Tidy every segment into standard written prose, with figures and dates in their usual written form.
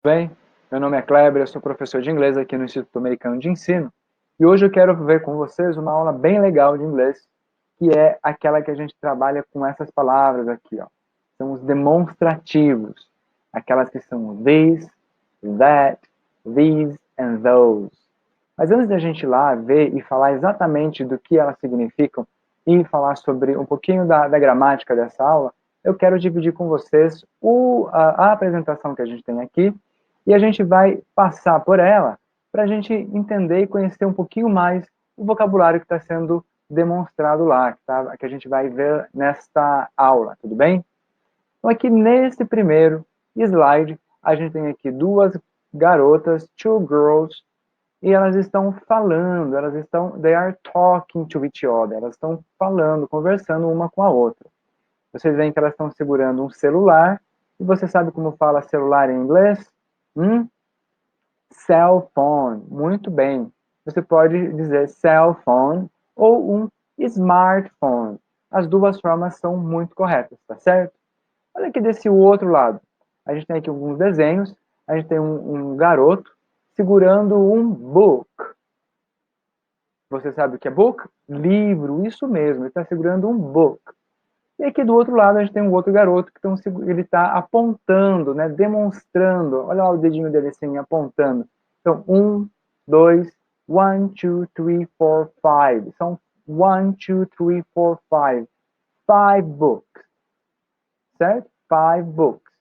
Bem, meu nome é Kleber, eu sou professor de inglês aqui no Instituto Americano de Ensino e hoje eu quero ver com vocês uma aula bem legal de inglês, que é aquela que a gente trabalha com essas palavras aqui, ó. São os demonstrativos, aquelas que são this, that, these and those. Mas antes da gente ir lá ver e falar exatamente do que elas significam e falar sobre um pouquinho da gramática dessa aula, eu quero dividir com vocês a apresentação que a gente tem aqui e a gente vai passar por ela para a gente entender e conhecer um pouquinho mais o vocabulário que está sendo demonstrado lá, que a gente vai ver nesta aula, tudo bem? Então aqui nesse primeiro slide, a gente tem aqui duas garotas, two girls, e elas estão falando, they are talking to each other, elas estão falando, conversando uma com a outra. Vocês veem que elas estão segurando um celular, e você sabe como fala celular em inglês? Cell phone, muito bem. Você pode dizer cell phone ou um smartphone. As duas formas são muito corretas, tá certo? Olha aqui desse outro lado. A gente tem aqui alguns desenhos, a gente tem um garoto segurando um book. Você sabe o que é book? Livro, isso mesmo, ele está segurando um book. E aqui do outro lado a gente tem um outro garoto que ele está apontando, né, demonstrando. Olha lá o dedinho dele assim, apontando. Então, um, dois, one, two, three, four, five. São one, two, three, four, five. Five books, certo? Five books.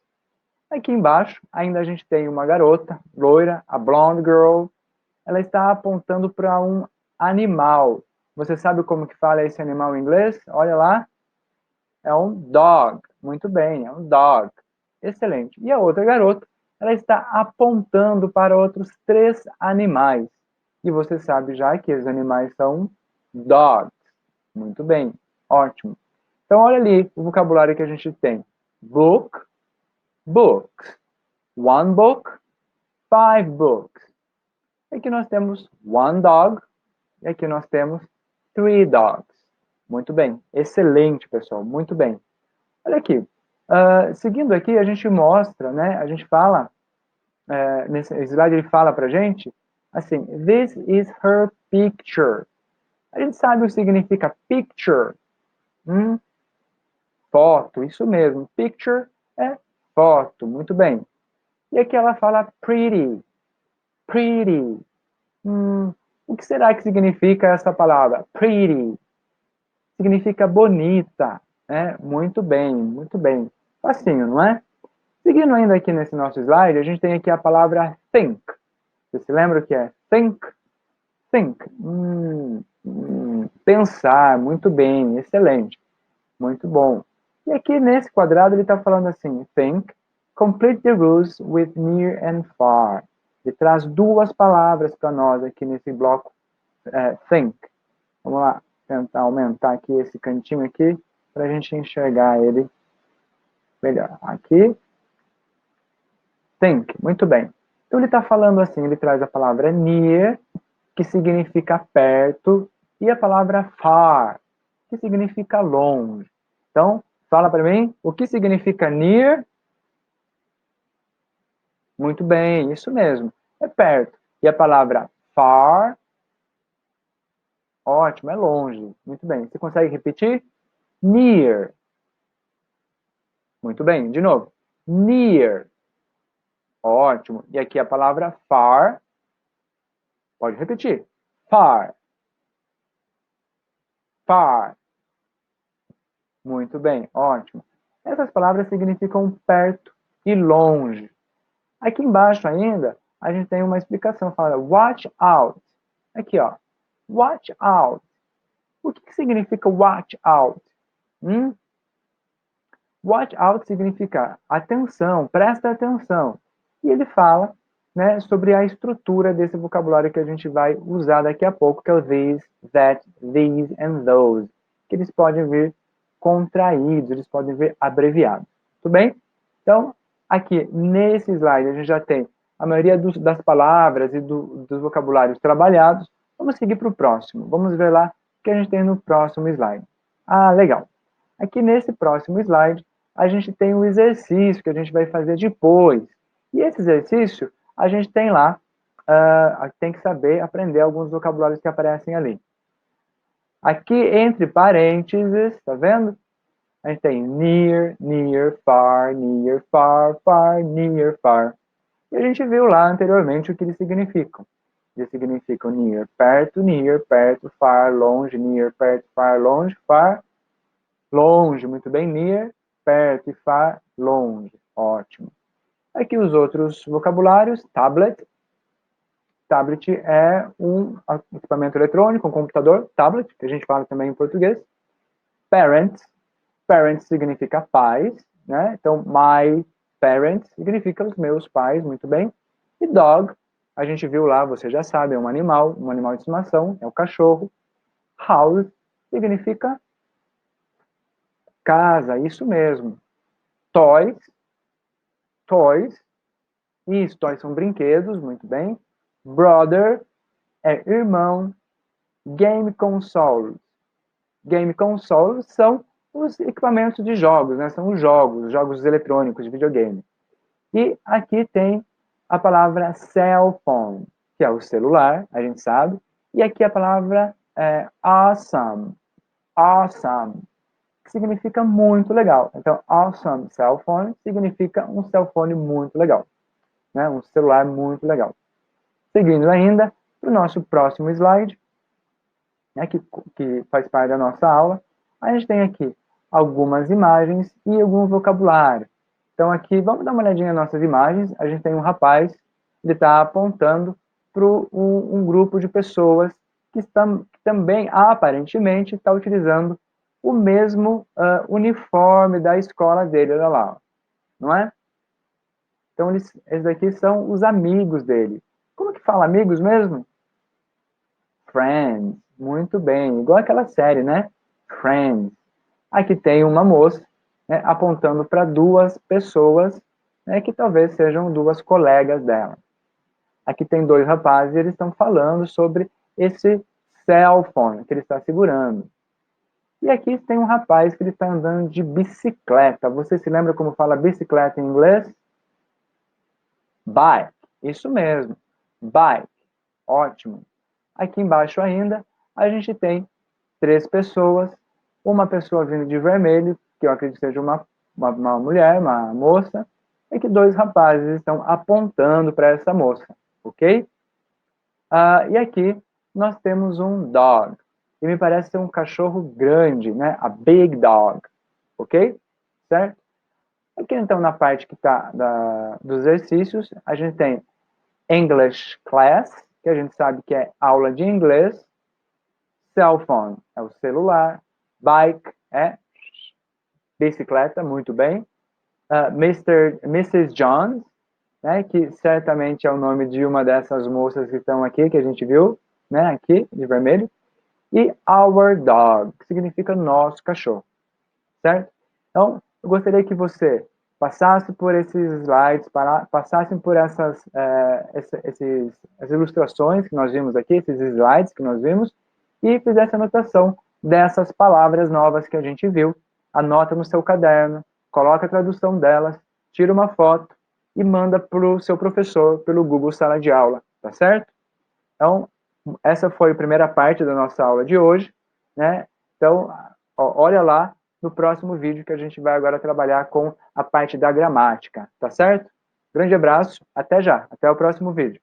Aqui embaixo, ainda a gente tem uma garota, loira, a blonde girl. Ela está apontando para um animal. Você sabe como que fala esse animal em inglês? Olha lá. É um dog. Muito bem, é um dog. Excelente. E a outra garota, ela está apontando para outros três animais. E você sabe já que os animais são dogs. Muito bem, ótimo. Então, olha ali o vocabulário que a gente tem. Book, books. One book, five books. Aqui nós temos one dog e aqui nós temos three dogs. Muito bem, excelente, pessoal, muito bem. Olha aqui, seguindo aqui, a gente mostra, né, a gente fala, nesse slide ele fala pra gente, assim, this is her picture. A gente sabe o que significa picture. Foto, isso mesmo, picture é foto, muito bem. E aqui ela fala pretty, pretty. O que será que significa essa palavra? Pretty. Significa bonita, né? Muito bem, muito bem. Facinho, não é? Seguindo ainda aqui nesse nosso slide, a gente tem aqui a palavra think. Você se lembra o que é think? Think. Pensar, muito bem, excelente. Muito bom. E aqui nesse quadrado ele está falando assim, think, complete the rules with near and far. Ele traz duas palavras para nós aqui nesse bloco think. Vamos lá, tentar aumentar aqui esse cantinho aqui para a gente enxergar ele melhor. Aqui, think, muito bem. Então ele está falando assim, ele traz a palavra near, que significa perto, e a palavra far, que significa longe. Então, fala para mim, o que significa near? Muito bem, isso mesmo, é perto. E a palavra far? Ótimo, é longe. Muito bem. Você consegue repetir? Near. Muito bem, de novo. Near. Ótimo. E aqui a palavra far. Pode repetir. Far. Far. Muito bem, ótimo. Essas palavras significam perto e longe. Aqui embaixo ainda, a gente tem uma explicação. Fala watch out. Aqui, ó. Watch out. O que significa watch out? Watch out significa atenção, presta atenção. E ele fala, né, sobre a estrutura desse vocabulário que a gente vai usar daqui a pouco, que é o this, that, these and those, que eles podem vir contraídos, eles podem vir abreviados. Tudo bem? Então, aqui nesse slide a gente já tem a maioria das palavras e dos vocabulários trabalhados. Vamos seguir para o próximo. Vamos ver lá o que a gente tem no próximo slide. Ah, legal. Aqui nesse próximo slide, a gente tem um exercício que a gente vai fazer depois. E esse exercício, a gente tem lá, tem que saber aprender alguns vocabulários que aparecem ali. Aqui, entre parênteses, tá vendo? A gente tem near, near, far, near, far. E a gente viu lá anteriormente o que eles significam. Eles significam near, perto, far, longe, near, perto, far, longe, muito bem, near, perto e far, longe, ótimo. Aqui os outros vocabulários, tablet. Tablet é um equipamento eletrônico, um computador, tablet, que a gente fala também em português. Parents, parents significa pais, né? Então, my parents significa os meus pais, muito bem. E dog, a gente viu lá, você já sabe, é um animal de estimação, é o cachorro. House significa casa, isso mesmo. Toys, toys, isso, toys são brinquedos, muito bem. Brother é irmão. Game consoles. Game consoles são os equipamentos de jogos, né? São os jogos eletrônicos de videogame. E aqui tem a palavra cell phone, que é o celular, a gente sabe. E aqui a palavra awesome, awesome, que significa muito legal. Então, awesome cell phone significa um cell phone muito legal, né? Um celular muito legal. Seguindo ainda, para o nosso próximo slide, né, que faz parte da nossa aula, a gente tem aqui algumas imagens e algum vocabulário. Então aqui, vamos dar uma olhadinha nas nossas imagens. A gente tem um rapaz, ele está apontando para um grupo de pessoas que também, aparentemente, está utilizando o mesmo uniforme da escola dele, olha lá, não é? Então, esses aqui são os amigos dele. Como que fala amigos mesmo? Friends, muito bem, igual aquela série, né? Friends. Aqui tem uma moça, né, apontando para duas pessoas, né, que talvez sejam duas colegas dela. Aqui tem dois rapazes e eles estão falando sobre esse cell phone que ele está segurando. E aqui tem um rapaz que ele está andando de bicicleta. Você se lembra como fala bicicleta em inglês? Bike. Isso mesmo. Bike. Ótimo. Aqui embaixo ainda, a gente tem três pessoas. Uma pessoa vindo de vermelho, que eu acredito que seja uma mulher, uma moça, e que dois rapazes estão apontando para essa moça, ok? E aqui nós temos um dog, e me parece ser um cachorro grande, né? A big dog, ok? Certo? Aqui então na parte que está dos exercícios, a gente tem English class, que a gente sabe que é aula de inglês. Cell phone é o celular. Bike é bicicleta, muito bem. Mrs. Jones, né, que certamente é o nome de uma dessas moças que estão aqui, que a gente viu, né, aqui, de vermelho. E our dog, que significa nosso cachorro, certo? Então, eu gostaria que você passasse por esses slides, passasse por essas ilustrações que nós vimos aqui, esses slides que nós vimos, e fizesse anotação dessas palavras novas que a gente viu. Anota no seu caderno, coloca a tradução delas, tira uma foto e manda para o seu professor pelo Google Sala de Aula, tá certo? Então, essa foi a primeira parte da nossa aula de hoje, né? Então, olha lá no próximo vídeo que a gente vai agora trabalhar com a parte da gramática, tá certo? Grande abraço, até já, até o próximo vídeo.